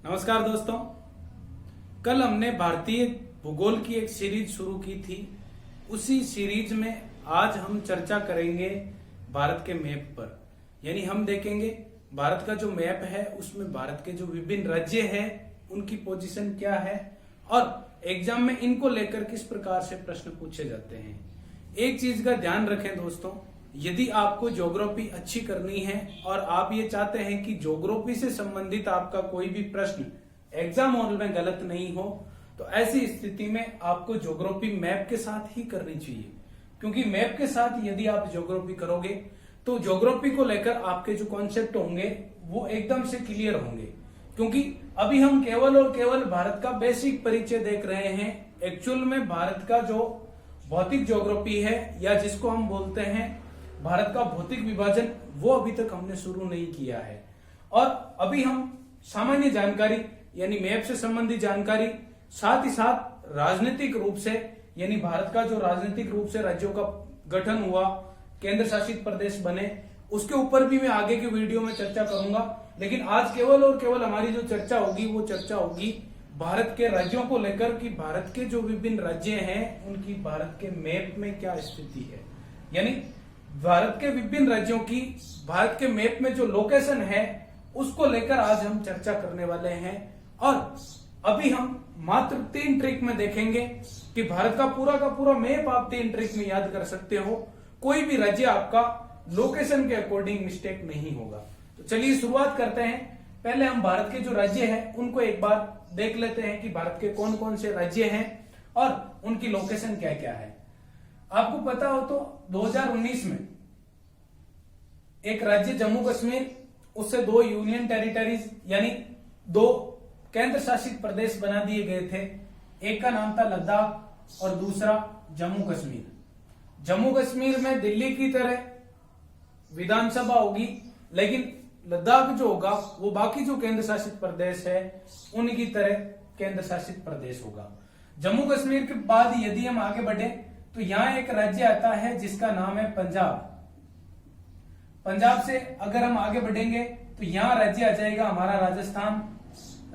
नमस्कार दोस्तों। कल हमने भारतीय भूगोल की एक सीरीज शुरू की थी। उसी सीरीज में आज हम चर्चा करेंगे भारत के मैप पर। यानी हम देखेंगे भारत का जो मैप है उसमें भारत के जो विभिन्न राज्य हैं उनकी पोजीशन क्या है और एग्जाम में इनको लेकर किस प्रकार से प्रश्न पूछे जाते हैं। एक चीज का ध्यान रखें दोस्तों, यदि आपको ज्योग्राफी अच्छी करनी है और आप ये चाहते हैं कि ज्योग्राफी से संबंधित आपका कोई भी प्रश्न एग्जाम हॉल में गलत नहीं हो, तो ऐसी स्थिति में आपको ज्योग्राफी मैप के साथ ही करनी चाहिए। क्योंकि मैप के साथ यदि आप ज्योग्राफी करोगे तो ज्योग्राफी को लेकर आपके जो कॉन्सेप्ट होंगे वो एकदम से क्लियर होंगे। क्योंकि अभी हम केवल और केवल भारत का बेसिक परिचय देख रहे हैं। एक्चुअल में भारत का जो भौतिक ज्योग्राफी है या जिसको हम बोलते हैं भारत का भौतिक विभाजन, वो अभी तक हमने शुरू नहीं किया है। और अभी हम सामान्य जानकारी यानी मैप से संबंधित जानकारी, साथ ही साथ राजनीतिक रूप से यानी भारत का जो राजनीतिक रूप से राज्यों का गठन हुआ, केंद्र शासित प्रदेश बने, उसके ऊपर भी मैं आगे के वीडियो में चर्चा करूंगा। लेकिन आज केवल और केवल हमारी जो चर्चा होगी वो चर्चा होगी भारत के राज्यों को लेकर कि भारत के जो विभिन्न राज्य हैं उनकी भारत के मैप में क्या स्थिति है। यानी भारत के विभिन्न राज्यों की भारत के मैप में जो लोकेशन है उसको लेकर आज हम चर्चा करने वाले हैं। और अभी हम मात्र 3 ट्रिक में देखेंगे कि भारत का पूरा मैप आप 3 ट्रिक में याद कर सकते हो। कोई भी राज्य आपका लोकेशन के अकॉर्डिंग मिस्टेक नहीं होगा। तो चलिए शुरुआत करते हैं। पहले हम भारत के जो राज्य हैं उनको एक बार देख लेते हैं कि भारत के कौन कौन से राज्य हैं और उनकी लोकेशन क्या क्या है। आपको पता हो तो 2019 में एक राज्य जम्मू कश्मीर, उससे 2 यूनियन टेरिटरीज यानी 2 केंद्र शासित प्रदेश बना दिए गए थे। एक का नाम था लद्दाख और दूसरा जम्मू कश्मीर। जम्मू कश्मीर में दिल्ली की तरह विधानसभा होगी, लेकिन लद्दाख जो होगा वो बाकी जो केंद्र शासित प्रदेश है उनकी तरह केंद्र शासित प्रदेश होगा। जम्मू कश्मीर के बाद यदि हम आगे बढ़े तो यहां एक राज्य आता है जिसका नाम है पंजाब। पंजाब से अगर हम आगे बढ़ेंगे तो यहां राज्य आ जाएगा हमारा राजस्थान।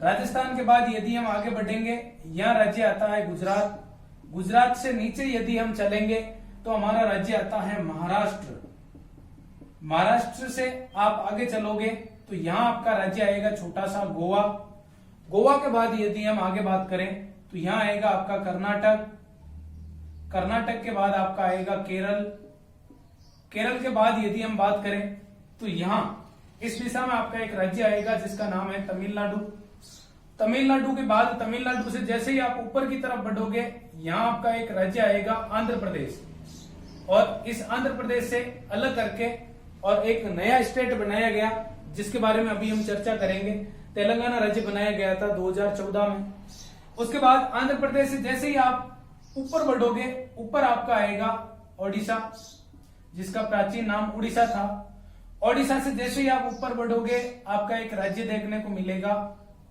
राजस्थान के बाद यदि हम आगे बढ़ेंगे यहां राज्य आता है गुजरात। गुजरात से नीचे यदि हम चलेंगे तो हमारा राज्य आता है महाराष्ट्र। महाराष्ट्र से आप आगे चलोगे तो यहां आपका राज्य आएगा छोटा सा गोवा। गोवा के बाद यदि हम आगे बात करें तो यहां आएगा आपका कर्नाटक। कर्नाटक के बाद आपका आएगा केरल। केरल के बाद यदि हम बात करें तो यहां इस दिशा में आपका एक राज्य आएगा जिसका नाम है तमिलनाडु। तमिलनाडु के बाद तमिलनाडु से जैसे ही आप ऊपर की तरफ बढ़ोगे यहां आपका एक राज्य आएगा आंध्र प्रदेश। और इस आंध्र प्रदेश से अलग करके और एक नया स्टेट बनाया गया जिसके बारे में अभी हम चर्चा करेंगे। तेलंगाना राज्य बनाया गया था 2014 में। उसके बाद आंध्र प्रदेश से जैसे ही आप ऊपर बढ़ोगे, ऊपर आपका आएगा ओडिशा, जिसका प्राचीन नाम उड़ीसा था। ओडिशा से जैसे ही आप ऊपर बढ़ोगे आपका एक राज्य देखने को मिलेगा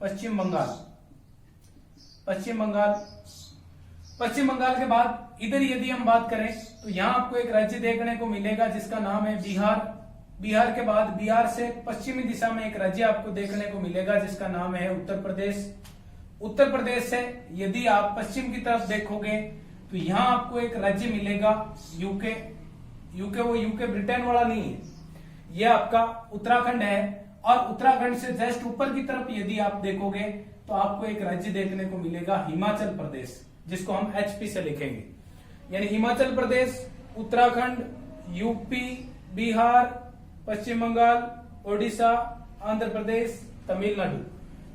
पश्चिम बंगाल। पश्चिम बंगाल के बाद इधर यदि हम बात करें तो यहां आपको एक राज्य देखने को मिलेगा जिसका नाम है बिहार। बिहार के बाद बिहार से पश्चिमी दिशा में एक राज्य आपको देखने को मिलेगा जिसका नाम है उत्तर प्रदेश। उत्तर प्रदेश से यदि आप पश्चिम की तरफ देखोगे तो यहां आपको एक राज्य मिलेगा यूके। वो यूके ब्रिटेन वाला नहीं है, यह आपका उत्तराखंड है। और उत्तराखंड से जस्ट ऊपर की तरफ यदि आप देखोगे तो आपको एक राज्य देखने को मिलेगा हिमाचल प्रदेश, जिसको हम HP से लिखेंगे। यानी हिमाचल प्रदेश, उत्तराखंड, यूपी, बिहार, पश्चिम बंगाल, ओडिशा, आंध्र प्रदेश, तमिलनाडु।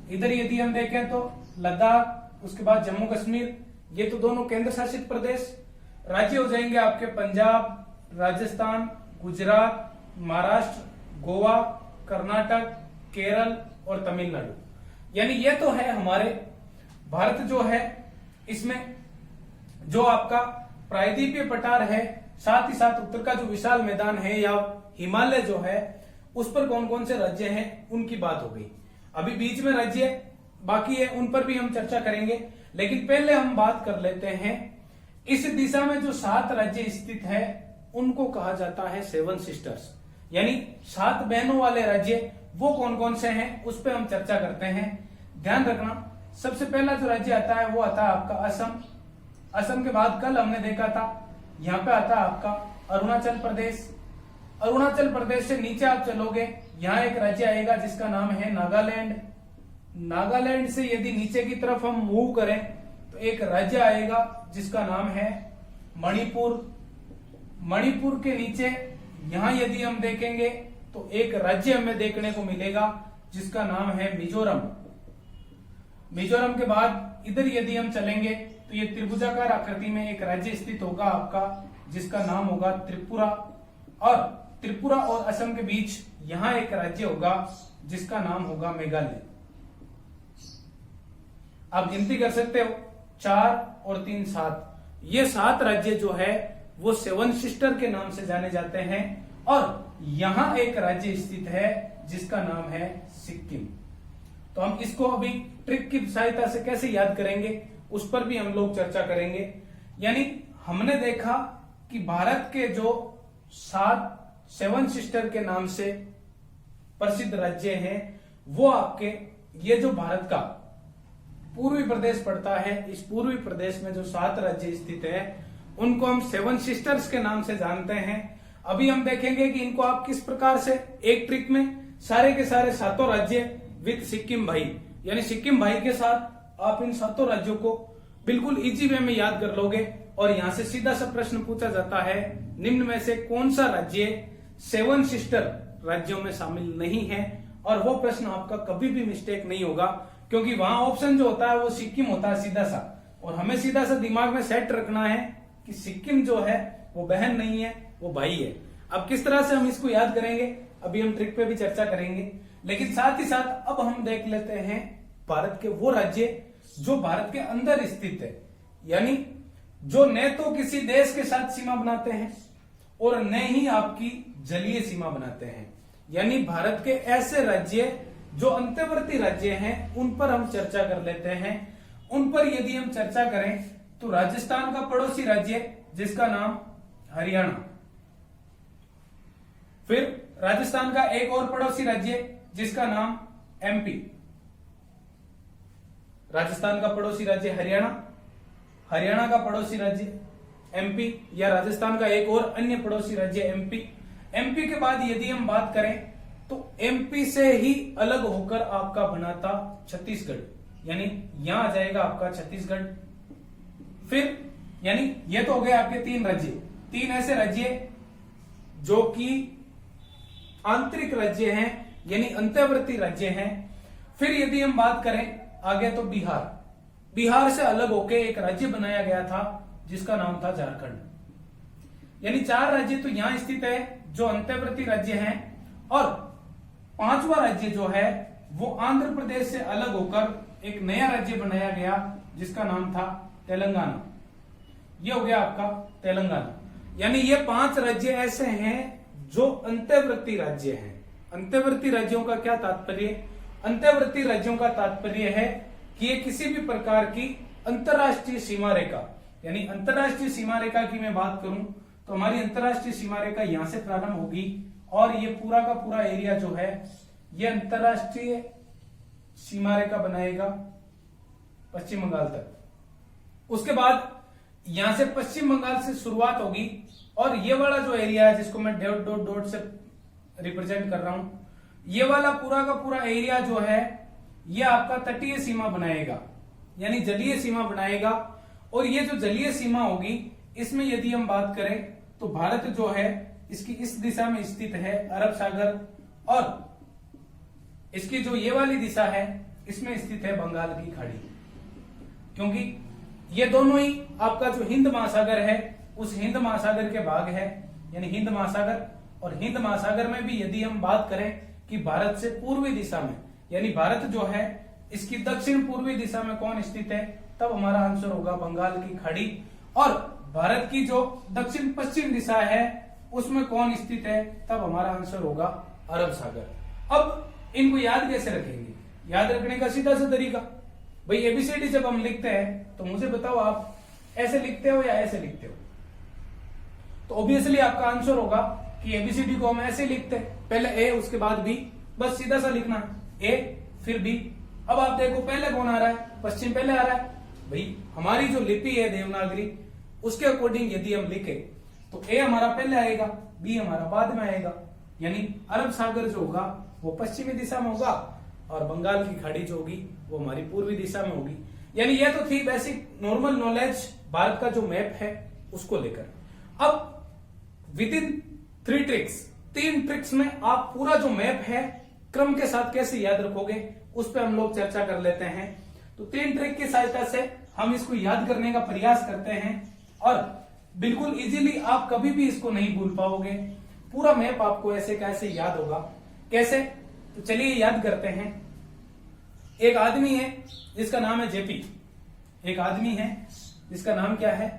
इधर यदि हम देखें तो लद्दाख, उसके बाद जम्मू कश्मीर, ये तो दोनों केंद्र शासित प्रदेश। राज्य हो जाएंगे आपके पंजाब, राजस्थान, गुजरात, महाराष्ट्र, गोवा, कर्नाटक, केरल और तमिलनाडु। यानी ये तो है हमारे भारत जो है, इसमें जो आपका प्रायद्वीपीय पठार है, साथ ही साथ उत्तर का जो विशाल मैदान है या हिमालय जो है, उस पर कौन कौन से राज्य हैं उनकी बात हो गई। अभी बीच में राज्य बाकी है, उन पर भी हम चर्चा करेंगे। लेकिन पहले हम बात कर लेते हैं इस दिशा में जो 7 राज्य स्थित है उनको कहा जाता है 7 सिस्टर्स। यानी 7 बहनों वाले राज्य वो कौन कौन से हैं उस पर हम चर्चा करते हैं। ध्यान रखना, सबसे पहला जो राज्य आता है वो आता है आपका असम। असम के बाद कल हमने देखा था यहाँ पे आता है आपका अरुणाचल प्रदेश। अरुणाचल प्रदेश से नीचे आप चलोगे, यहाँ एक राज्य आएगा जिसका नाम है नागालैंड। नागालैंड से यदि नीचे की तरफ हम मूव करें तो एक राज्य आएगा जिसका नाम है मणिपुर। मणिपुर के नीचे यहां यदि हम देखेंगे तो एक राज्य हमें देखने को मिलेगा जिसका नाम है मिजोरम। मिजोरम के बाद इधर यदि हम चलेंगे तो ये त्रिभुजाकार आकृति में एक राज्य स्थित होगा आपका जिसका नाम होगा त्रिपुरा। और त्रिपुरा और असम के बीच यहां एक राज्य होगा जिसका नाम होगा मेघालय। आप गिनती कर सकते हो, 4 और 3 7। ये 7 राज्य जो है वो 7 सिस्टर के नाम से जाने जाते हैं। और यहां एक राज्य स्थित है जिसका नाम है सिक्किम। तो हम इसको अभी ट्रिक की सहायता से कैसे याद करेंगे उस पर भी हम लोग चर्चा करेंगे। यानी हमने देखा कि भारत के जो 7 सिस्टर के नाम से प्रसिद्ध राज्य हैं वो आपके ये जो भारत का पूर्वी प्रदेश पड़ता है, इस पूर्वी प्रदेश में जो 7 राज्य स्थित है उनको हम 7 सिस्टर्स के नाम से जानते हैं। अभी हम देखेंगे कि इनको आप किस प्रकार से एक ट्रिक में सारे के सारे 7 राज्य विद सिक्किम भाई, यानी सिक्किम भाई के साथ आप इन 7 राज्यों को बिल्कुल इजी वे में याद कर लोगे। और यहां से सीधा सा प्रश्न पूछा जाता है, निम्न में से कौन सा राज्य 7 सिस्टर राज्यों में शामिल नहीं है। और वो प्रश्न आपका कभी भी मिस्टेक नहीं होगा, क्योंकि वहां ऑप्शन जो होता है वो सिक्किम होता है सीधा सा। और हमें सीधा सा दिमाग में सेट रखना है कि सिक्किम जो है वो बहन नहीं है, वो भाई है। अब किस तरह से हम इसको याद करेंगे अभी हम ट्रिक पे भी चर्चा करेंगे, लेकिन साथ ही साथ अब हम देख लेते हैं भारत के वो राज्य जो भारत के अंदर स्थित है, यानी जो न तो किसी देश के साथ सीमा बनाते हैं और न ही आपकी जलीय सीमा बनाते हैं। यानी भारत के ऐसे राज्य जो अंतर्वर्ती राज्य हैं उन पर हम चर्चा कर लेते हैं। उन पर यदि हम चर्चा करें तो राजस्थान का पड़ोसी राज्य जिसका नाम हरियाणा, फिर राजस्थान का एक और पड़ोसी राज्य जिसका नाम एमपी। राजस्थान का पड़ोसी राज्य हरियाणा, हरियाणा का पड़ोसी राज्य एमपी, या राजस्थान का एक और अन्य पड़ोसी राज्य एमपी। एमपी के बाद यदि हम बात करें तो एमपी से ही अलग होकर आपका बना था छत्तीसगढ़, यानी यहां आ जाएगा आपका छत्तीसगढ़। फिर यानी ये तो हो गए आपके 3 राज्य, 3 ऐसे राज्य जो कि आंतरिक राज्य हैं, यानी अंतर्वर्ती राज्य हैं। फिर यदि हम बात करें आगे तो बिहार, बिहार से अलग होकर एक राज्य बनाया गया था जिसका नाम था झारखंड। यानी 4 राज्य तो यहां स्थित है जो अंतर्वर्ती राज्य हैं, और 5वां राज्य जो है वो आंध्र प्रदेश से अलग होकर एक नया राज्य बनाया गया जिसका नाम था तेलंगाना। ये हो गया आपका तेलंगाना। यानी ये 5 राज्य ऐसे हैं जो अंतर्वर्ती राज्य हैं। अंतर्वर्ती राज्यों का क्या तात्पर्य? अंतर्वर्ती राज्यों का तात्पर्य है कि ये किसी भी प्रकार की अंतरराष्ट्रीय सीमा रेखा, यानी अंतरराष्ट्रीय सीमा रेखा की मैं बात करूं तो हमारी अंतरराष्ट्रीय सीमा रेखा यहां से प्रारंभ होगी और ये पूरा का पूरा एरिया जो है ये अंतरराष्ट्रीय सीमा रेखा बनाएगा पश्चिम बंगाल तक। उसके बाद यहां से पश्चिम बंगाल से शुरुआत होगी और ये वाला जो एरिया है जिसको मैं डॉट डॉट डॉट से रिप्रेजेंट कर रहा हूं, ये वाला पूरा का पूरा एरिया जो है ये आपका तटीय सीमा बनाएगा, यानी जलीय सीमा बनाएगा। और ये जो जलीय सीमा होगी इसमें यदि हम बात करें तो भारत जो है इसकी इस दिशा में स्थित है अरब सागर, और इसकी जो ये वाली दिशा है इसमें स्थित है बंगाल की खाड़ी। क्योंकि ये दोनों ही आपका जो हिंद महासागर है उस हिंद महासागर के भाग है, यानी हिंद महासागर। और हिंद महासागर में भी यदि हम बात करें कि भारत से पूर्वी दिशा में, यानी भारत जो है इसकी दक्षिण पूर्वी दिशा में कौन स्थित है, तब हमारा आंसर होगा बंगाल की खाड़ी। और भारत की जो दक्षिण पश्चिम दिशा है उसमें कौन स्थित है, तब हमारा आंसर होगा अरब सागर। अब इनको याद कैसे रखेंगे? याद रखने का सीधा सा तरीका, भाई एबीसीडी जब हम लिखते हैं तो मुझे बताओ आप ऐसे लिखते हो या ऐसे लिखते हो? तो ऑब्वियसली आपका आंसर होगा कि एबीसीडी को हम ऐसे लिखते हैं, पहले ए उसके बाद बी, बस सीधा सा लिखना, ए फिर बी अब आप देखो पहले कौन आ रहा है, पश्चिम पहले आ रहा है भाई। हमारी जो लिपि है देवनागरी, उसके अकॉर्डिंग यदि हम लिखे तो ए हमारा पहले आएगा, बी हमारा बाद में आएगा। यानी अरब सागर जो होगा वो पश्चिमी दिशा में होगा और बंगाल की खाड़ी जो होगी वो हमारी पूर्वी दिशा में होगी। यानी यह तो थी बेसिक नॉर्मल नॉलेज भारत का जो मैप है उसको लेकर। अब विद इन 3 ट्रिक्स, 3 ट्रिक्स में आप पूरा जो मैप है क्रम के साथ कैसे याद रखोगे उस पर हम लोग चर्चा कर लेते हैं। तो 3 ट्रिक की सहायता से हम इसको याद करने का प्रयास करते हैं और बिल्कुल इजीली आप कभी भी इसको नहीं भूल पाओगे। पूरा मैप आपको ऐसे कैसे याद होगा, कैसे, तो चलिए याद करते हैं। एक आदमी है जिसका नाम है जेपी, एक आदमी है जिसका नाम क्या है,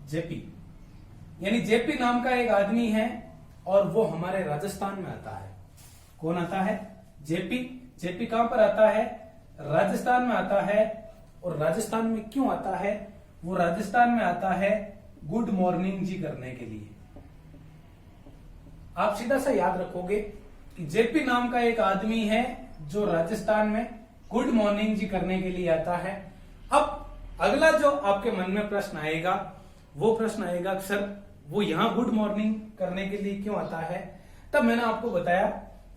जेपी। यानी जेपी नाम का एक आदमी है और वो हमारे राजस्थान में आता है। कौन आता है, जेपी। जेपी कहां पर आता है, राजस्थान में आता है। और राजस्थान में क्यों आता है, वो राजस्थान में आता है गुड मॉर्निंग जी करने के लिए। आप सीधा सा याद रखोगे कि जेपी नाम का एक आदमी है जो राजस्थान में गुड मॉर्निंग जी करने के लिए आता है। अब अगला जो आपके मन में प्रश्न आएगा वो प्रश्न आएगा सर वो यहां गुड मॉर्निंग करने के लिए क्यों आता है। तब मैंने आपको बताया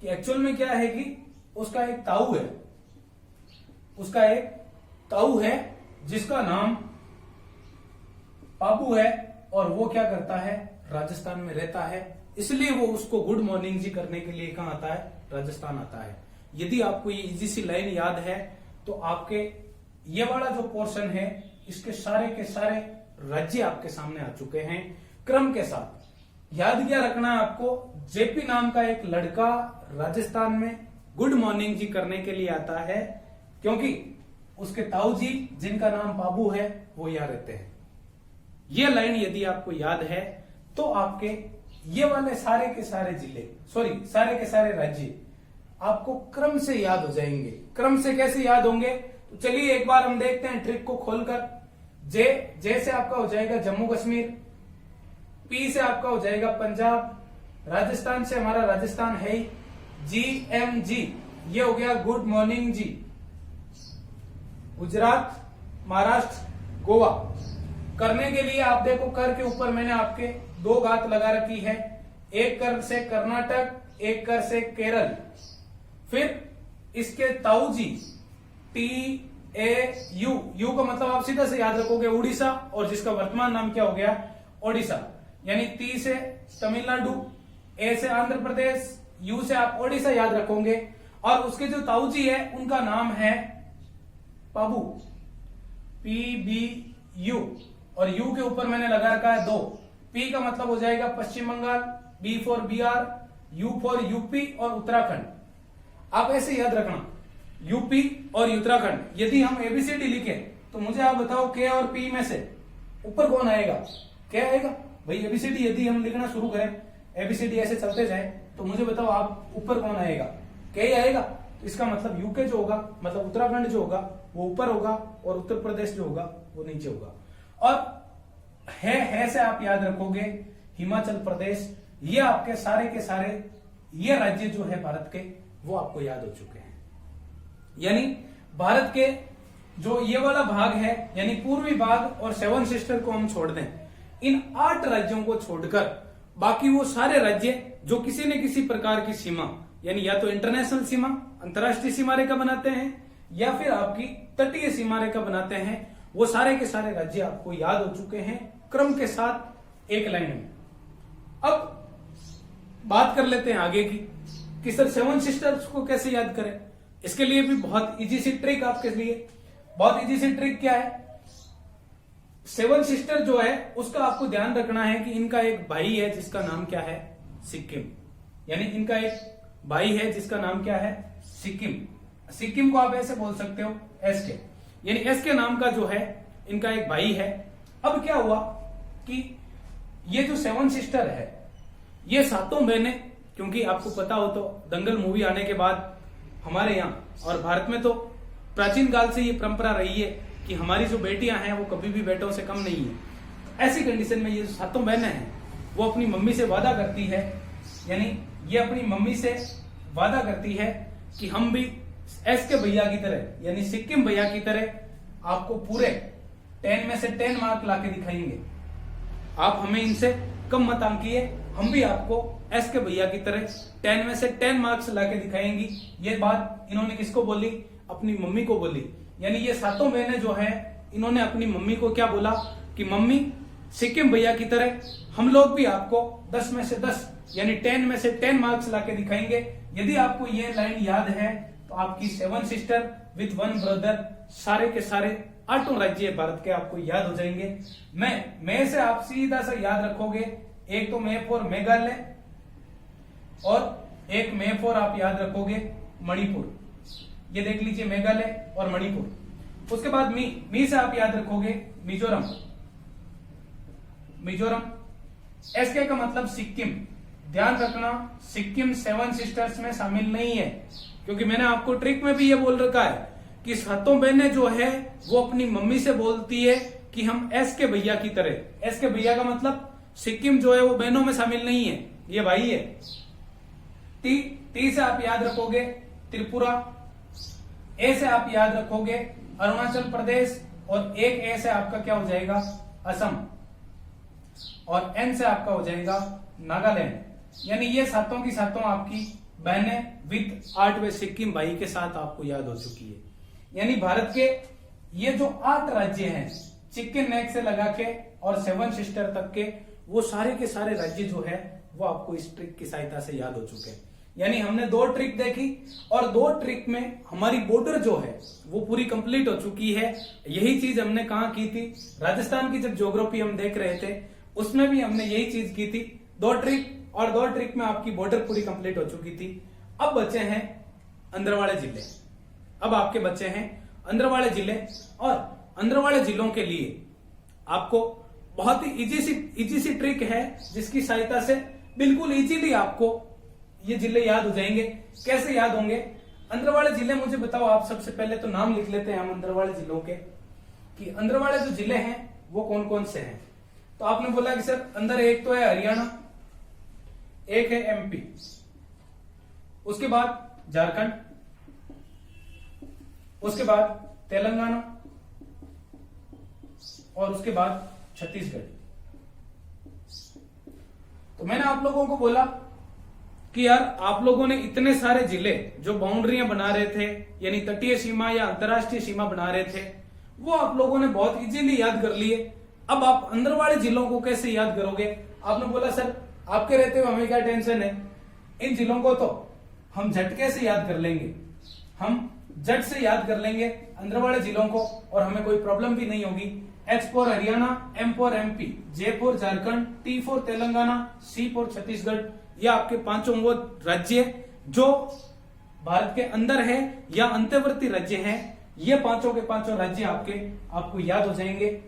कि एक्चुअल में क्या है कि उसका एक ताऊ है, उसका एक ताऊ है जिसका नाम पाबू है और वो क्या करता है, राजस्थान में रहता है, इसलिए वो उसको गुड मॉर्निंग जी करने के लिए कहां आता है, राजस्थान आता है। यदि आपको ये इजी सी लाइन याद है तो आपके ये वाला जो पोर्शन है इसके सारे के सारे राज्य आपके सामने आ चुके हैं क्रम के साथ। याद क्या रखना है आपको, जेपी नाम का एक लड़का राजस्थान में गुड मॉर्निंग जी करने के लिए आता है क्योंकि उसके ताऊ जी जिनका नाम बाबू है वो यहाँ रहते हैं। ये लाइन यदि आपको याद है तो आपके ये वाले सारे के सारे जिले, सॉरी सारे के सारे राज्य आपको क्रम से याद हो जाएंगे। क्रम से कैसे याद होंगे, तो चलिए एक बार हम देखते हैं ट्रिक को खोलकर। जे से आपका हो जाएगा जम्मू कश्मीर, पी से आपका हो जाएगा पंजाब, राजस्थान से हमारा राजस्थान है ही, GMG ये हो गया गुड मॉर्निंग जी, गुजरात, महाराष्ट्र, गोवा। करने के लिए आप देखो कर के ऊपर मैंने आपके 2 घात लगा रखी है, एक कर से कर्नाटक, एक कर से केरल। फिर इसके ताऊ जी TAU, यू का मतलब आप सीधा से याद रखोगे उड़ीसा और जिसका वर्तमान नाम क्या हो गया, ओडिशा। यानी टी से तमिलनाडु, ए से आंध्र प्रदेश, यू से आप ओडिशा याद रखोगे। और उसके जो ताऊ जी है उनका नाम है पाबू, PBU, और यू के ऊपर मैंने लगा रखा है 2। पी का मतलब हो जाएगा Paschim Bengal, B for Bihar, U for UP और उत्तराखंड। आप ऐसे याद रखना यूपी और उत्तराखंड। यदि हम ABCD लिखे तो मुझे आप बताओ के और पी में से ऊपर कौन आएगा, क्या आएगा भाई। ABCD यदि हम लिखना शुरू करें, ABCD ऐसे चलते जाए तो मुझे बताओ आप ऊपर कौन आएगा, क्या ही आएगा। तो इसका मतलब यूके जो होगा, मतलब उत्तराखंड जो होगा वो ऊपर होगा और उत्तर प्रदेश जो होगा वो नीचे होगा। और है से आप याद रखोगे हिमाचल प्रदेश। ये आपके सारे के सारे ये राज्य जो है भारत के वो आपको याद हो चुके हैं। यानी भारत के जो ये वाला भाग है यानी पूर्वी भाग और 7 सिस्टर को हम छोड़ दें, इन 8 राज्यों को छोड़कर बाकी वो सारे राज्य जो किसी न किसी प्रकार की सीमा यानी या तो इंटरनेशनल सीमा, अंतरराष्ट्रीय सीमा रेखा बनाते हैं या फिर आपकी तटीय सीमा रेखा बनाते हैं, वो सारे के सारे राज्य आपको याद हो चुके हैं क्रम के साथ एक लाइन में। अब बात कर लेते हैं आगे की कि सर 7 सिस्टर्स को कैसे याद करें। इसके लिए भी बहुत इजी सी ट्रिक आपके लिए, बहुत इजी सी ट्रिक क्या है, 7 सिस्टर जो है उसका आपको ध्यान रखना है कि इनका एक भाई है जिसका नाम क्या है, सिक्किम। यानी इनका एक भाई है जिसका नाम क्या है, सिक्किम। सिक्किम को आप ऐसे बोल सकते हो SK, यानी SK नाम का जो है इनका एक भाई है। अब क्या हुआ कि ये जो 7 सिस्टर है ये 7 बहनें, क्योंकि आपको पता हो तो दंगल मूवी आने के बाद हमारे यहाँ और भारत में तो प्राचीन काल से ये परंपरा रही है कि हमारी जो बेटियां हैं वो कभी भी बेटों से कम नहीं है। ऐसी कंडीशन में ये जो 7 बहनें हैं वो अपनी मम्मी से वादा करती है, यानी ये अपनी मम्मी से वादा करती है कि हम भी एस के भैया की तरह यानी सिक्किम भैया की तरह आपको पूरे 10 में से 10 मार्क लाके दिखाएंगे। आप हमें इनसे कम मत आंकिए, हम भी आपको एस के भैया की तरह 10 में से 10 मार्क्स लाके दिखाएंगी। ये बात इन्होंने किसको बोली? अपनी मम्मी को बोली। यानी ये सातों बहनें जो है इन्होंने अपनी मम्मी को क्या बोला कि मम्मी सिक्किम भैया की तरह हम लोग भी आपको 10 में से 10 यानी 10 में से 10 मार्क्स लाके दिखाएंगे। यदि आपको ये लाइन याद है तो आपकी 7 सिस्टर विथ 1 ब्रदर सारे के सारे 8 राज्य भारत के आपको याद हो जाएंगे। मैं से आप सीधा सा याद रखोगे, एक तो मैं फॉर मेघालय और एक मैं फॉर आप याद रखोगे मणिपुर। ये देख लीजिए मेघालय और मणिपुर। उसके बाद मी से आप याद रखोगे मिजोरम। एसके का मतलब सिक्किम। ध्यान रखना सिक्किम 7 सिस्टर्स में शामिल नहीं है, क्योंकि मैंने आपको ट्रिक में भी ये बोल रखा है कि सातों बहनें जो है वो अपनी मम्मी से बोलती है कि हम एस के भैया की तरह। एस के भैया का मतलब सिक्किम जो है वो बहनों में शामिल नहीं है, ये भाई है। टी से आप याद रखोगे त्रिपुरा। ए से आप याद रखोगे अरुणाचल प्रदेश और एक ए से आपका क्या हो जाएगा असम और एन से आपका हो जाएगा नागालैंड। यानी ये सातों की सातों आपकी बहनें विद 8वें सिक्किम भाई के साथ आपको याद हो चुकी है। यानी भारत के ये जो 8 राज्य हैं चिकन नेक से लगा के और 7 सिस्टर तक के, वो सारे के सारे राज्य जो है वो आपको इस ट्रिक की सहायता से याद हो चुके हैं। यानी हमने 2 ट्रिक देखी और 2 ट्रिक में हमारी बॉर्डर जो है वो पूरी कंप्लीट हो चुकी है। यही चीज हमने कहाँ की थी? राजस्थान की जब ज्योग्राफी हम देख रहे थे उसमें भी हमने यही चीज की थी। 2 ट्रिक और 2 ट्रिक में आपकी बॉर्डर पूरी कंप्लीट हो चुकी थी। अब बचे हैं अंदरवाले जिले। अब आपके बचे हैं अंदरवाले जिले और अंदरवाले जिलों के लिए आपको बहुत ही इजी सी ट्रिक है जिसकी सहायता से बिल्कुल इजीली आपको ये जिले याद हो जाएंगे। कैसे याद होंगे? अंदरवाले जिले मुझे बताओ आप। सबसे पहले तो नाम लिख लेते हैं हम अंदरवाले जिलों के कि अंदरवाले जो जिले हैं वो कौन कौन से हैं। तो आपने बोला कि सर अंदर एक तो है हरियाणा, एक है एमपी, उसके बाद झारखंड, उसके बाद तेलंगाना और उसके बाद छत्तीसगढ़। तो मैंने आप लोगों को बोला कि यार आप लोगों ने इतने सारे जिले जो बाउंड्रियां बना रहे थे यानी तटीय सीमा या अंतरराष्ट्रीय सीमा बना रहे थे वो आप लोगों ने बहुत इजीली याद कर लिए। अब आप अंदरवाले जिलों को कैसे याद करोगे? आपने बोला सर आपके रहते हुए हमें क्या टेंशन है, इन जिलों को तो हम झटके से याद कर लेंगे, हम झट से याद कर लेंगे अंदरवाले जिलों को और हमें कोई प्रॉब्लम भी नहीं होगी। H for Haryana, M for MP, J for Jharkhand, T for Telangana, C for Chhattisgarh. ये आपके 5 वो राज्य जो भारत के अंदर है या अंतर्वर्ती राज्य हैं। ये 5 के 5 राज्य आपको याद हो जाएंगे।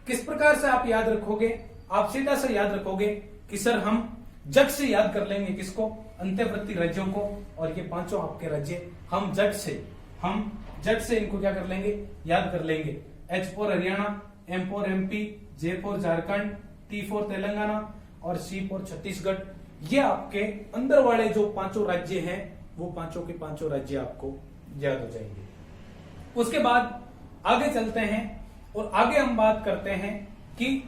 किस प्रकार से आप याद रखोगे? आप सीधा से याद रखोगे कि सर हम जट से याद कर लेंगे किसको? अंतर्वर्ती राज्यों को। और ये 5 आपके राज्य हम जट से इनको क्या कर लेंगे? याद कर लेंगे। H for Haryana, M for MP, J for Jharkhand, T for Telangana और C फॉर छत्तीसगढ़। ये आपके अंदर वाले जो 5 राज्य हैं वो 5 के 5 राज्य आपको याद हो जाएंगे। उसके बाद आगे चलते हैं और आगे हम बात करते हैं कि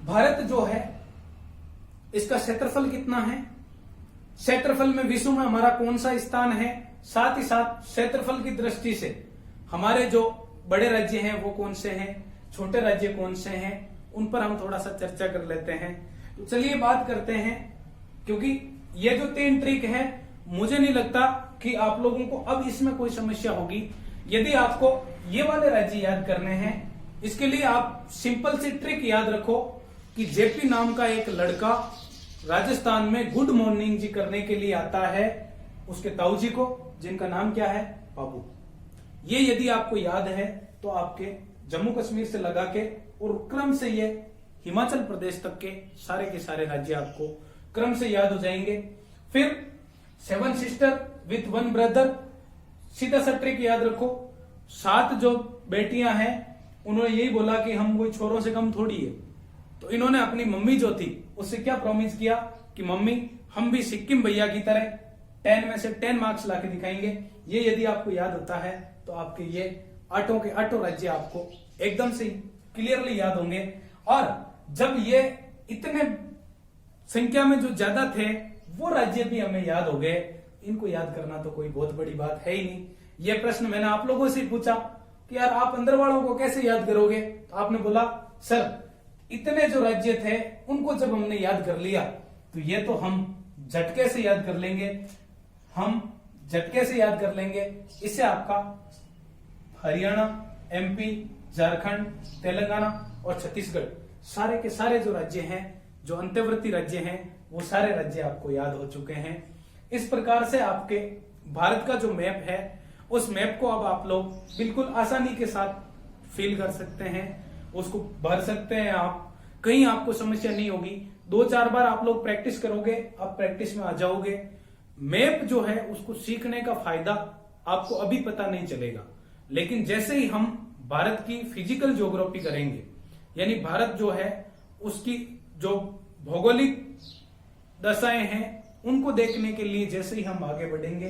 भारत जो है इसका क्षेत्रफल कितना है, क्षेत्रफल में विश्व में हमारा कौन सा स्थान है, साथ ही साथ क्षेत्रफल की दृष्टि से हमारे जो बड़े राज्य हैं वो कौन से हैं, छोटे राज्य कौन से हैं, उन पर हम थोड़ा सा चर्चा कर लेते हैं। तो चलिए बात करते हैं, क्योंकि ये जो 3 ट्रिक है मुझे नहीं लगता कि आप लोगों को अब इसमें कोई समस्या होगी। यदि आपको ये वाले राज्य याद करने हैं, इसके लिए आप सिंपल सी ट्रिक याद रखो कि जेपी नाम का एक लड़का राजस्थान में गुड मॉर्निंग जी करने के लिए आता है उसके ताऊ जी को, जिनका नाम क्या है? बाबू। ये यदि आपको याद है तो आपके जम्मू कश्मीर से लगा के और क्रम से ये हिमाचल प्रदेश तक के सारे राज्य आपको क्रम से याद हो जाएंगे। फिर 7 सिस्टर विथ 1 ब्रदर, सीधा सा ट्रिक याद रखो। 7 जो बेटियां हैं उन्होंने यही बोला कि हम कोई छोरों से कम थोड़ी है, तो इन्होंने अपनी मम्मी जो थी उससे क्या प्रॉमिस किया कि मम्मी हम भी सिक्किम भैया की तरह 10 में से 10 मार्क्स लाके दिखाएंगे। ये यदि आपको याद होता है तो आपके ये 8 के 8 राज्य आपको एकदम से क्लियरली याद होंगे। और जब ये इतने संख्या में जो ज्यादा थे वो राज्य भी हमें याद हो गए, इनको याद करना तो कोई बहुत बड़ी बात है ही नहीं। ये प्रश्न मैंने आप लोगों से पूछा कि यार आप अंदर वालों को कैसे याद करोगे, तो आपने बोला सर इतने जो राज्य थे उनको जब हमने याद कर लिया तो ये तो हम झटके से याद कर लेंगे, इससे आपका हरियाणा, एमपी, झारखंड, तेलंगाना और छत्तीसगढ़ सारे के सारे जो राज्य हैं, जो अंत्यवर्ती राज्य हैं, वो सारे राज्य आपको याद हो चुके हैं। इस प्रकार से आपके भारत का जो मैप है उस मैप को अब आप लोग बिल्कुल आसानी के साथ फिल कर सकते हैं, उसको भर सकते हैं आप, कहीं आपको समस्या नहीं होगी। 2-4 बार आप लोग प्रैक्टिस करोगे, अब प्रैक्टिस में आ जाओगे। मैप जो है उसको सीखने का फायदा आपको अभी पता नहीं चलेगा, लेकिन जैसे ही हम भारत की फिजिकल ज्योग्राफी करेंगे, यानी भारत जो है उसकी जो भौगोलिक दशाएं हैं उनको देखने के लिए जैसे ही हम आगे बढ़ेंगे,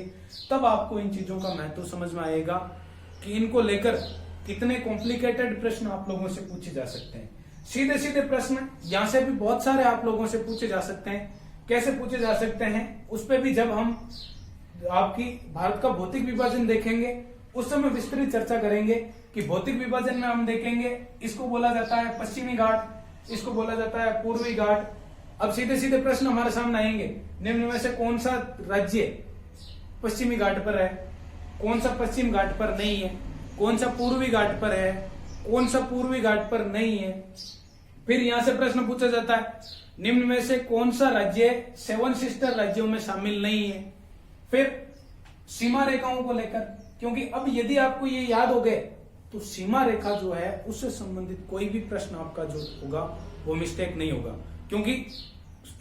तब आपको इन चीजों का महत्व समझ में आएगा कि इनको लेकर कितने कॉम्प्लिकेटेड प्रश्न आप लोगों से पूछे जा सकते हैं। सीधे सीधे प्रश्न यहां से भी बहुत सारे आप लोगों से पूछे जा सकते हैं। कैसे पूछे जा सकते हैं उस पर भी जब हम आपकी भारत का भौतिक विभाजन देखेंगे उस समय विस्तृत चर्चा करेंगे कि भौतिक विभाजन में हम देखेंगे इसको बोला जाता है पश्चिमी घाट, इसको बोला जाता है पूर्वी घाट। अब सीधे सीधे प्रश्न हमारे सामने आएंगे, निम्न में से कौन सा राज्य पश्चिमी घाट पर है, कौन सा पश्चिम घाट पर नहीं है, कौन सा पूर्वी घाट पर है, कौन सा पूर्वी घाट पर नहीं है। फिर यहां से प्रश्न पूछा जाता है निम्न में से कौन सा राज्य 7 सिस्टर राज्यों में शामिल नहीं है। फिर सीमा रेखाओं को लेकर, क्योंकि अब यदि आपको ये याद हो गए तो सीमा रेखा जो है उससे संबंधित कोई भी प्रश्न आपका जो होगा वो मिस्टेक नहीं होगा, क्योंकि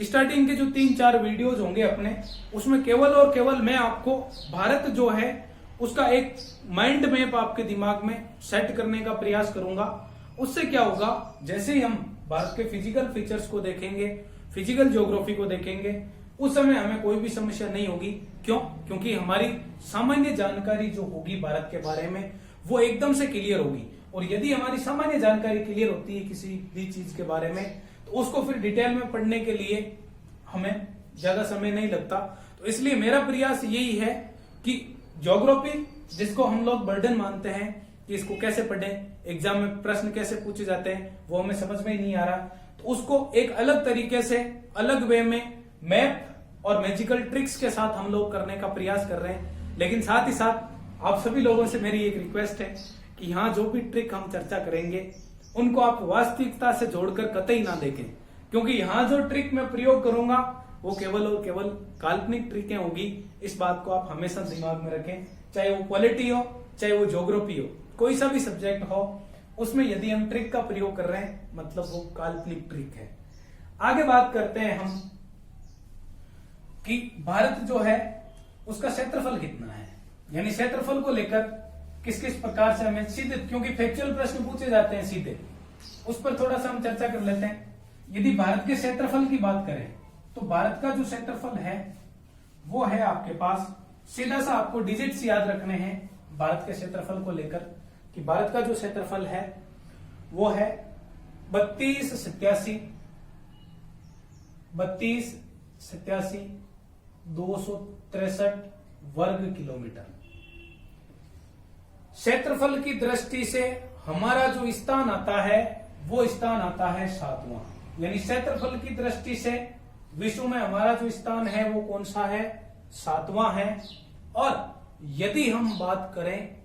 स्टार्टिंग के जो 3-4 वीडियोज होंगे अपने, उसमें केवल और केवल मैं आपको भारत जो है उसका एक माइंड मैप आपके दिमाग में सेट करने का प्रयास करूंगा। उससे क्या होगा, जैसे ही हम भारत के फिजिकल फीचर्स को देखेंगे, फिजिकल ज्योग्राफी को देखेंगे, उस समय हमें कोई भी समस्या नहीं होगी। क्यों? क्योंकि हमारी सामान्य जानकारी जो होगी भारत के बारे में वो एकदम से क्लियर होगी। और यदि हमारी सामान्य जानकारी क्लियर होती है किसी भी चीज के बारे में, तो उसको फिर डिटेल में पढ़ने के लिए हमें ज्यादा समय नहीं लगता। तो इसलिए मेरा प्रयास यही है कि ज्योग्राफी जिसको हम लोग बर्डन मानते हैं कि इसको कैसे पढ़ें, एग्जाम में प्रश्न कैसे पूछे जाते हैं वो हमें समझ में ही नहीं आ रहा, तो उसको एक अलग तरीके से, अलग वे में मैप और मैजिकल ट्रिक्स के साथ हम लोग करने का प्रयास कर रहे हैं। लेकिन साथ ही साथ आप सभी लोगों से मेरी एक रिक्वेस्ट है कि यहाँ जो भी ट्रिक हम चर्चा करेंगे उनको आप वास्तविकता से जोड़कर कतई ना देखें, क्योंकि यहाँ जो ट्रिक मैं प्रयोग करूंगा वो केवल और केवल काल्पनिक ट्रिकें होगी। इस बात को आप हमेशा दिमाग में रखें, चाहे वो पॉलिटी हो, चाहे वो ज्योग्राफी हो, कोई सा भी सब्जेक्ट हो, उसमें यदि हम ट्रिक का प्रयोग कर रहे हैं मतलब वो काल्पनिक ट्रिक है। आगे बात करते हैं हम कि भारत जो है उसका क्षेत्रफल कितना है, यानी क्षेत्रफल को लेकर किस किस प्रकार से हमें सीधे, क्योंकि फैक्चुअल प्रश्न पूछे जाते हैं सीधे, उस पर थोड़ा सा हम चर्चा कर लेते हैं। यदि भारत के क्षेत्रफल की बात करें तो भारत का जो क्षेत्रफल है वो है आपके पास, सीधा सा आपको डिजिट्स याद रखने हैं भारत के क्षेत्रफल को लेकर कि भारत का जो क्षेत्रफल है वो है 3287 वर्ग किलोमीटर। क्षेत्रफल की दृष्टि से हमारा जो स्थान आता है वो स्थान आता है 7वां, यानी क्षेत्रफल की दृष्टि से विश्व में हमारा जो स्थान है वो कौन सा है, 7वां है। और यदि हम बात करें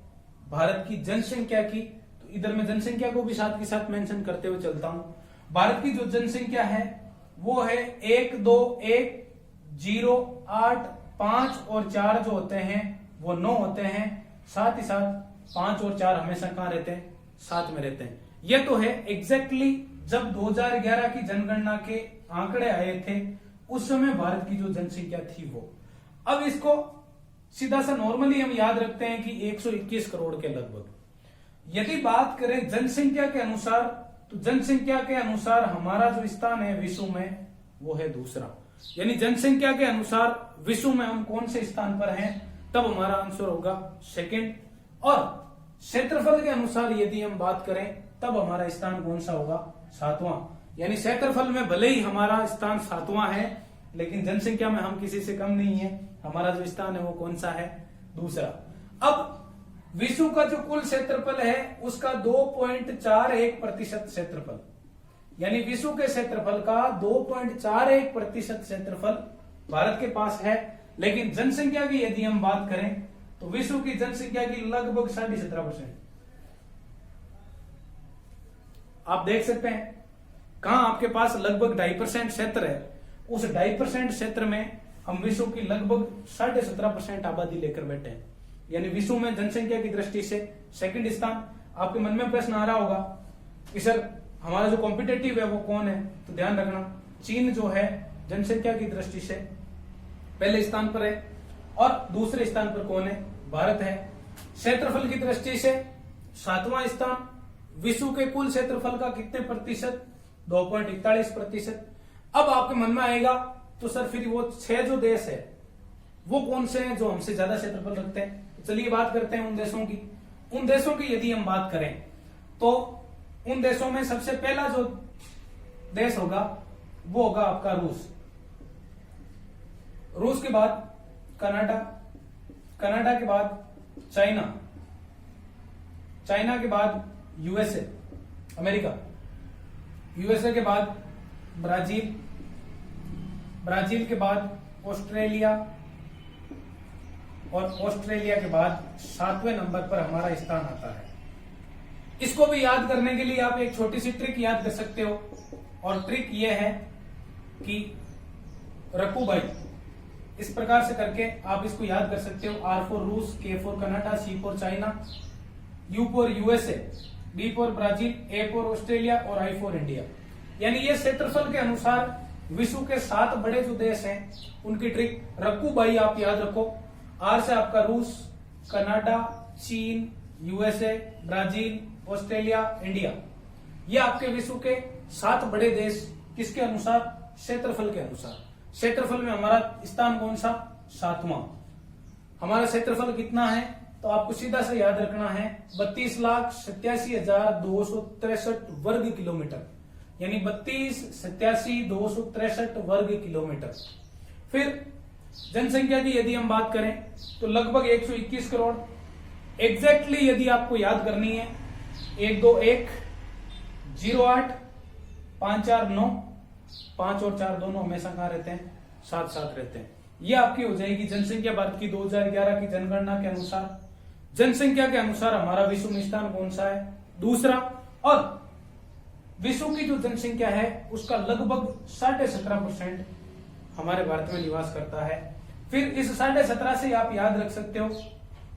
भारत की जनसंख्या की, तो इधर मैं जनसंख्या को भी साथ के साथ मेंशन करते हुए चलता हूं। भारत की जो जनसंख्या है वो है 1, 2, 1, 0, 8, 5 और 4 जो होते हैं वो 9 होते हैं। साथ ही साथ 5 और 4 हमेशा कहां रहते हैं, साथ में रहते हैं। यह तो है एग्जैक्टली जब 2011 की जनगणना के आंकड़े आए थे उस समय भारत की जो जनसंख्या थी वो। अब इसको सीधा सा नॉर्मली हम याद रखते हैं कि 121 करोड़ के लगभग। यदि बात करें जनसंख्या के अनुसार, तो जनसंख्या के अनुसार हमारा जो स्थान है विश्व में वो है दूसरा। यानी जनसंख्या के अनुसार विश्व में हम कौन से स्थान पर हैं, तब हमारा आंसर होगा सेकंड। और क्षेत्रफल के अनुसार यदि हम बात करें तब हमारा स्थान कौन सा होगा, सातवां। यानी क्षेत्रफल में भले ही हमारा स्थान सातवां है, लेकिन जनसंख्या में हम किसी से कम नहीं है, हमारा जो स्थान है वो कौन सा है, दूसरा। अब विश्व का जो कुल क्षेत्रफल है उसका 2.41% क्षेत्रफल, यानी विश्व के क्षेत्रफल का 2.41% क्षेत्रफल भारत के पास है। लेकिन जनसंख्या की यदि हम बात करें तो विश्व की जनसंख्या की लगभग 17.5%। आप देख सकते हैं कहां आपके पास लगभग 2.5% क्षेत्र है, उस 2.5% क्षेत्र में हम विश्व की लगभग 17.5% आबादी लेकर बैठे हैं। यानी विश्व में जनसंख्या की दृष्टि से सेकंड स्थान। आपके मन में प्रश्न आ रहा होगा कि सर हमारा जो कॉम्पिटेटिव है वो कौन है, तो ध्यान रखना चीन जो है जनसंख्या की दृष्टि से पहले स्थान पर है, और दूसरे स्थान पर कौन है, भारत है। क्षेत्रफल की दृष्टि से सातवां स्थान। विश्व के कुल क्षेत्रफल का कितने प्रतिशत, 2.41%। अब आपके मन में आएगा तो सर फिर वो 6 जो देश है वो कौन से हैं जो हमसे ज्यादा क्षेत्रफल रखते हैं। चलिए बात करते हैं उन देशों की। उन देशों की यदि हम बात करें तो उन देशों में सबसे पहला जो देश होगा वो होगा आपका रूस। रूस के बाद कनाडा, कनाडा के बाद चाइना, चाइना के बाद यूएसए अमेरिका, यूएसए के बाद ब्राजील, ब्राजील के बाद ऑस्ट्रेलिया, और ऑस्ट्रेलिया के बाद 7वें नंबर पर हमारा स्थान आता है। इसको भी याद करने के लिए आप एक छोटी सी ट्रिक याद कर सकते हो, और ट्रिक यह है कि रकूबाई, इस प्रकार से करके आप इसको याद कर सकते हो। R फॉर रूस, K for Canada, C for China, U for USA, B for Brazil, A for Australia और I फॉर इंडिया। यानी ये क्षेत्रफल के अनुसार विश्व के 7 बड़े जो देश हैं उनकी ट्रिक रकूबाई आप याद रखो। R से आपका रूस, कनाडा, चीन, यूएसए, ब्राजील, ऑस्ट्रेलिया, इंडिया। ये आपके विश्व के 7 बड़े देश किसके अनुसार, क्षेत्रफल के अनुसार। क्षेत्रफल में हमारा स्थान कौन सा, सातवां। हमारा क्षेत्रफल कितना है तो आपको सीधा से याद रखना है 32,87,263 वर्ग किलोमीटर, यानी 32,87,263 वर्ग किलोमीटर। फिर जनसंख्या की यदि हम बात करें तो लगभग 121 करोड़। एग्जैक्टली यदि आपको याद करनी है 12108 549, 5 और 4 दोनों हमेशा कहां रहते हैं, साथ साथ रहते हैं। ये आपकी हो जाएगी जनसंख्या भारत की 2011 की जनगणना के अनुसार। जनसंख्या के अनुसार हमारा विश्व में स्थान कौन सा है, दूसरा। और विश्व की जो जनसंख्या है उसका लगभग 17.5% हमारे भारत में निवास करता है। फिर इस 17.5 से आप याद रख सकते हो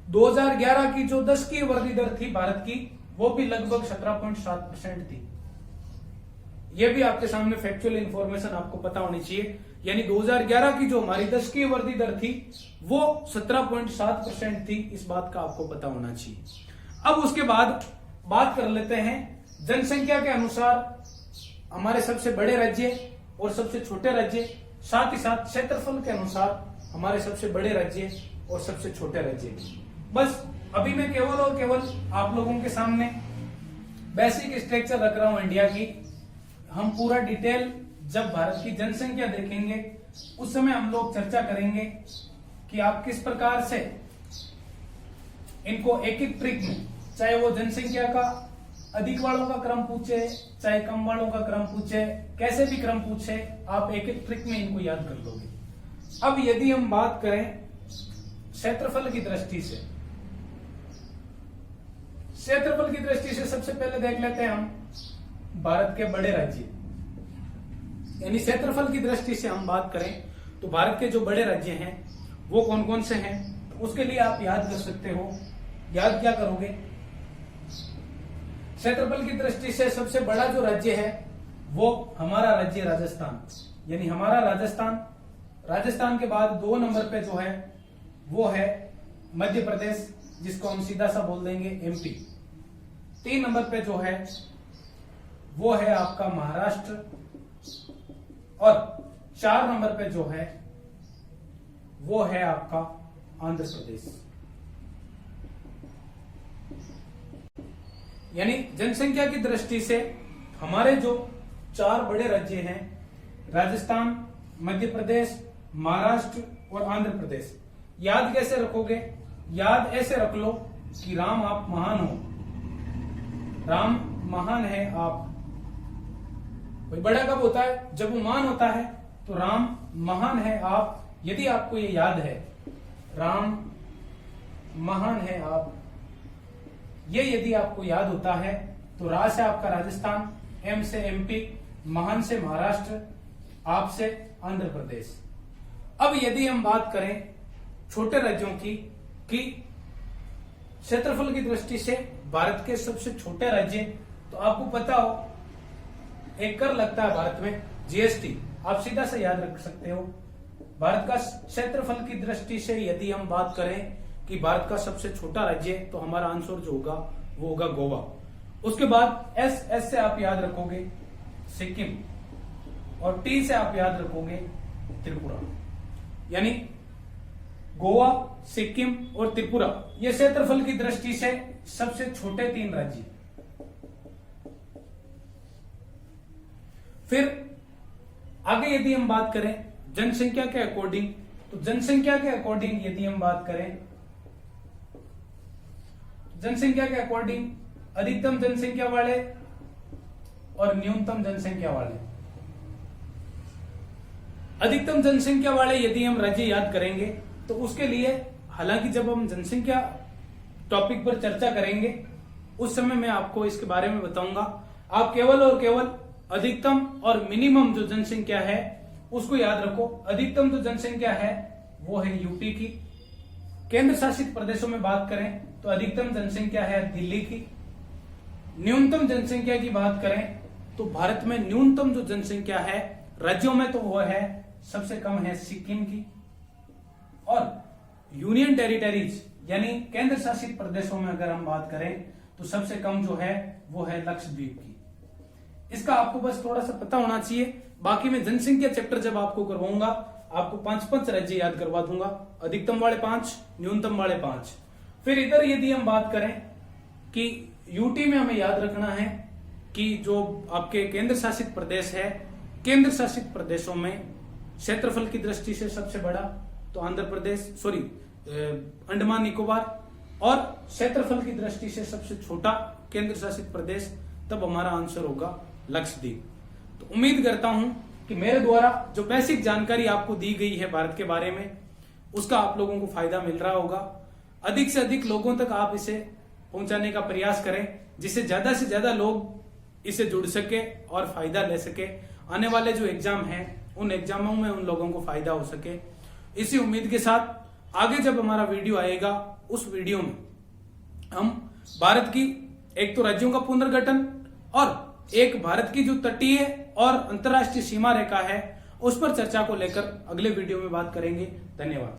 2011 की जो 10 की वृद्धि दर थी भारत की, वो भी लगभग 17.7% थी। यह भी आपके सामने फैक्चुअल इंफॉर्मेशन आपको पता होनी चाहिए। यानी 2011 की जो हमारी 10 की वृद्धि दर थी वो 17.7% थी, इस बात का आपको पता होना चाहिए। अब उसके बाद बात कर लेते हैं जनसंख्या के अनुसार हमारे सबसे बड़े राज्य और सबसे छोटे राज्य, साथ ही साथ क्षेत्रफल के अनुसार हमारे सबसे बड़े राज्य और सबसे छोटे राज्य। बस अभी मैं केवल और केवल आप लोगों के सामने बेसिक स्ट्रक्चर रख रहा हूं इंडिया की। हम पूरा डिटेल जब भारत की जनसंख्या देखेंगे उस समय हम लोग चर्चा करेंगे कि आप किस प्रकार से इनको एक एक ट्रिक में, चाहे वो जनसंख्या का अधिक वालों का क्रम पूछे चाहे कम वालों का क्रम पूछे, कैसे भी क्रम पूछे, आप एक एक ट्रिक में इनको याद कर लोगे। अब यदि हम बात करें क्षेत्रफल की दृष्टि से, क्षेत्रफल की दृष्टि से सबसे पहले देख लेते हैं हम भारत के बड़े राज्य। यानी क्षेत्रफल की दृष्टि से हम बात करें तो भारत के जो बड़े राज्य हैं वो कौन कौन से हैं, उसके लिए आप याद कर सकते हो। याद क्या करोगे, क्षेत्रफल की दृष्टि से सबसे बड़ा जो राज्य है वो हमारा राज्य राजस्थान। यानी हमारा राजस्थान, राजस्थान के बाद 2 नंबर पे जो है वो है मध्य प्रदेश, जिसको हम सीधा सा बोल देंगे एमपी। 3 नंबर पे जो है वो है आपका महाराष्ट्र, और 4 नंबर पे जो है वो है आपका आंध्र प्रदेश। यानी जनसंख्या की दृष्टि से हमारे जो 4 बड़े राज्य हैं, राजस्थान, मध्य प्रदेश, महाराष्ट्र और आंध्र प्रदेश, याद कैसे रखोगे? याद ऐसे रख लो कि राम आप महान हो, राम महान है आप। कोई बड़ा कब होता है? जब वो महान होता है। तो राम महान है आप, यदि आपको ये याद है, राम महान है आप, ये यदि आपको याद होता है तो रा से आपका राजस्थान, एम से एमपी, महान से महाराष्ट्र, आप से आंध्र प्रदेश। अब यदि हम बात करें छोटे राज्यों की, कि क्षेत्रफल की दृष्टि से भारत के सबसे छोटे राज्य, तो आपको पता हो एक कर लगता है भारत में, जीएसटी, आप सीधा से याद रख सकते हो। भारत का क्षेत्रफल की दृष्टि से यदि हम बात करें कि भारत का सबसे छोटा राज्य, तो हमारा आंसर जो होगा वो होगा गोवा। उसके बाद एस से आप याद रखोगे सिक्किम, और टी से आप याद रखोगे त्रिपुरा। यानी गोवा, सिक्किम और त्रिपुरा, ये क्षेत्रफल की दृष्टि से सबसे छोटे 3 राज्य। फिर आगे यदि हम बात करें जनसंख्या के अकॉर्डिंग, तो जनसंख्या के अकॉर्डिंग यदि हम बात करें, जनसंख्या के अकॉर्डिंग अधिकतम जनसंख्या वाले और न्यूनतम जनसंख्या वाले। अधिकतम जनसंख्या वाले यदि हम राज्य याद करेंगे तो उसके लिए, हालांकि जब हम जनसंख्या टॉपिक पर चर्चा करेंगे उस समय मैं आपको इसके बारे में बताऊंगा। आप केवल और केवल अधिकतम और मिनिमम जो जनसंख्या है उसको याद रखो। अधिकतम जो जनसंख्या है वो है यूपी की। केंद्र शासित प्रदेशों में बात करें तो अधिकतम जनसंख्या है दिल्ली की। न्यूनतम जनसंख्या की बात करें तो भारत में न्यूनतम जो जनसंख्या है राज्यों में, तो वो है सबसे कम है सिक्किम की। और यूनियन टेरिटरीज यानी केंद्र शासित प्रदेशों में अगर हम बात करें तो सबसे कम जो है वो है लक्षद्वीप की। इसका आपको बस थोड़ा सा पता होना चाहिए। बाकी मैं जनसंख्या चैप्टर जब आपको करवाऊंगा आपको 5 राज्य याद करवा दूंगा, अधिकतम वाले 5, न्यूनतम वाले 5। फिर इधर यदि हम बात करें कि यूटी में हमें याद रखना है कि जो आपके केंद्र शासित प्रदेश है, केंद्र शासित प्रदेशों में क्षेत्रफल की दृष्टि से सबसे बड़ा तो आंध्र प्रदेश, अंडमान निकोबार, और क्षेत्रफल की दृष्टि से सबसे छोटा केंद्र शासित प्रदेश, तब हमारा आंसर होगा लक्षद्वीप। तो उम्मीद करता हूं कि मेरे द्वारा जो बेसिक जानकारी आपको दी गई है भारत के बारे में उसका आप लोगों को फायदा मिल रहा होगा। अधिक से अधिक लोगों तक आप इसे पहुंचाने का प्रयास करें जिससे ज्यादा से ज्यादा लोग इससे जुड़ सके और फायदा ले सके। आने वाले जो एग्जाम हैं उन एग्जामों में उन लोगों को फायदा हो सके। इसी उम्मीद के साथ आगे जब हमारा वीडियो आएगा उस वीडियो में हम भारत की एक तो राज्यों का पुनर्गठन और एक भारत की जो तटीय और अंतर्राष्ट्रीय सीमा रेखा है उस पर चर्चा को लेकर अगले वीडियो में बात करेंगे। धन्यवाद।